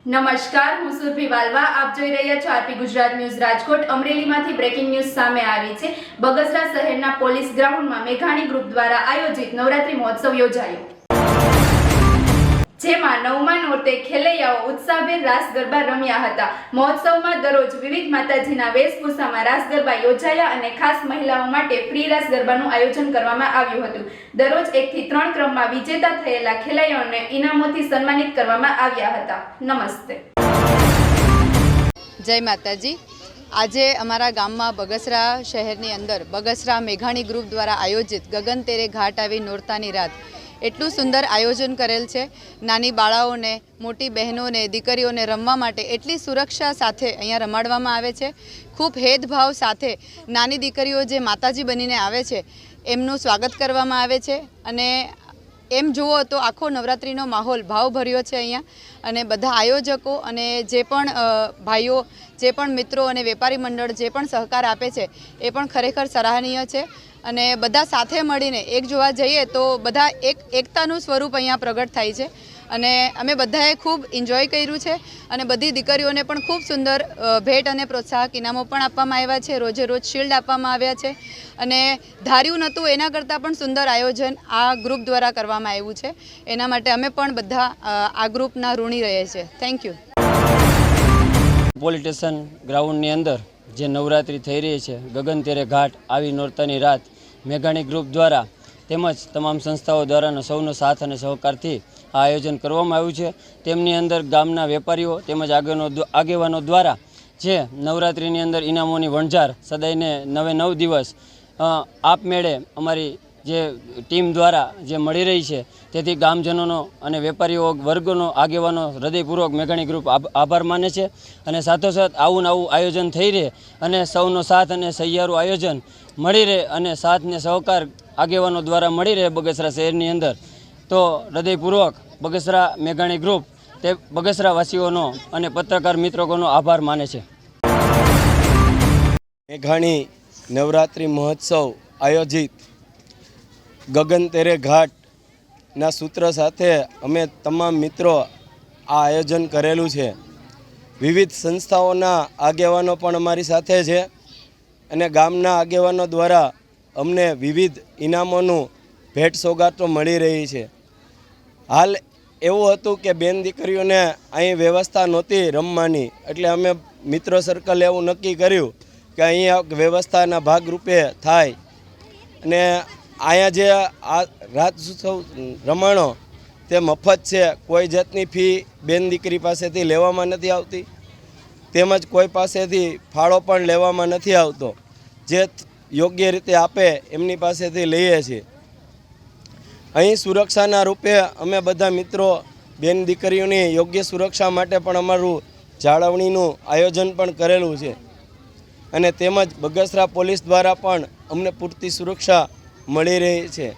નમસ્કાર, હું સુરભી વાલવા. આપ જોઈ રહ્યા છો આરપી ગુજરાત ન્યૂઝ રાજકોટ. અમરેલીમાંથી બ્રેકિંગ ન્યૂઝ સામે આવી છે. બગસરા શહેરના પોલીસ ગ્રાઉન્ડમાં મેઘાણી ગ્રુપ દ્વારા આયોજિત નવરાત્રી મહોત્સવ યોજાયો, જેમાં 9મા નોરતે ખેલૈયાઓ ઉત્સાહભેર રાસ ગરબા રમ્યા હતા. મહોત્સવમાં દરરોજ વિવિધ માતાજીના વેશભૂષામાં રાસ ગરબા યોજાયા અને ખાસ મહિલાઓ માટે ફ્રી રાસ ગરબાનું આયોજન કરવામાં આવ્યું હતું. દરરોજ 1 થી 3 ક્રમમાં વિજેતા થયેલા ખેલૈયાઓને ઇનામોથી સન્માનિત કરવામાં આવ્યા હતા. નમસ્તે. જય માતાજી. આજે અમારા ગામમાં બગસરા શહેરની અંદર બગસરા મેઘાણી ગ્રુપ દ્વારા આયોજિત ગગન તેરે ઘાટ આવી નોરતાની રાત એટલું સુંદર આયોજન કરેલ છે. નાની બાળાઓને, મોટી બહેનોને, દીકરીઓને રમવા માટે એટલી સુરક્ષા સાથે અહીંયા રમાડવામાં આવે છે. ખૂબ હેદભાવ સાથે નાની દીકરીઓ જે માતાજી બનીને આવે છે એમનું સ્વાગત કરવામાં આવે છે. અને એમ જુઓ તો આખો નવરાત્રિનો માહોલ ભાવભર્યો છે અહીંયા. અને બધા આયોજકો અને જે પણ ભાઈઓ, જે પણ મિત્રો અને વેપારી મંડળ જે પણ સહકાર આપે છે એ પણ ખરેખર સરાહનીય છે. અને બધા સાથે મળીને એક જોવા જઈએ તો બધા એકતાનું સ્વરૂપ અહીંયા પ્રગટ થાય છે. અને અમે બધાએ ખૂબ એન્જોય કર્યું છે. અને બધી દીકરીઓને પણ ખૂબ સુંદર ભેટ અને પ્રોત્સાહક ઇનામો પણ આપવામાં આવ્યા છે. રોજે રોજ શિલ્ડ આપવામાં આવ્યા છે. અને ધાર્યું નહોતું એના કરતાં પણ સુંદર આયોજન આ ગ્રુપ દ્વારા કરવામાં આવ્યું છે. એના માટે અમે પણ બધા આ ગ્રુપના ઋણી રહીએ છીએ. Thank you. પોલીસ સ્ટેશન ગ્રાઉન્ડની અંદર જે નવરાત્રિ થઈ રહી છે, ગગન તેરે ઘાટ આવી નોરતાની રાત, મેઘાણી ગ્રુપ દ્વારા તેમજ તમામ સંસ્થાઓ દ્વારાનો સૌનો સાથ અને સહકારથી આ આયોજન કરવામાં આવ્યું છે. તેમની અંદર ગામના વેપારીઓ તેમજ આગેવાનો દ્વારા જે નવરાત્રિની અંદર ઇનામોની વણઝાર સદાયને 9 દિવસ આપમેળે અમારી જે ટીમ દ્વારા જે મળી રહી છે, તેથી ગામજનોનો અને વેપારીઓ વર્ગોનો આગેવાનો હૃદયપૂર્વક મેઘાણી ગ્રુપ આભાર માને છે. અને સાથોસાથ આવું આયોજન થઈ રહે અને સૌનો સાથ અને સહિયારું આયોજન મળી રહે અને સાથ ને સહકાર આગેવાનો દ્વારા મળી રહે બગસરા શહેરની અંદર, તો હૃદયપૂર્વક બગસરા મેઘાણી ગ્રુપ તે બગસરાવાસીઓનો અને પત્રકાર મિત્રોનો આભાર માને છે. મેઘાણી નવરાત્રિ મહોત્સવ આયોજિત ગગન તેરે ઘાટના સૂત્ર સાથે અમે તમામ મિત્રો આ આયોજન કરેલું છે. વિવિધ સંસ્થાઓના આગેવાનો પણ અમારી સાથે છે. અને ગામના આગેવાનો દ્વારા અમને વિવિધ ઇનામોનું ભેટ સોગાતો મળી રહી છે. હાલ એવું હતું કે બેન દીકરીઓને અહીં વ્યવસ્થા નહોતી રમવાની, એટલે અમે મિત્ર સર્કલ એવું નક્કી કર્યું કે અહીંયા વ્યવસ્થાના ભાગરૂપે થાય. અને અહીંયા જે આ રાસોત્સવ રમાણો તે મફત છે. કોઈ જાતની ફી બેન દીકરી પાસેથી લેવામાં નથી આવતી, તેમજ કોઈ પાસેથી ફાળો પણ લેવામાં નથી આવતો. જે યોગ્ય રીતે આપે એમની પાસેથી લઈએ છીએ. અહીં સુરક્ષાના રૂપે અમે બધા મિત્રો બેન દીકરીઓની યોગ્ય સુરક્ષા માટે પણ અમારું જાળવણીનું આયોજન પણ કરેલું છે. અને તેમજ બગસરા પોલીસ દ્વારા પણ અમને પૂરતી સુરક્ષા મળી રહી છે.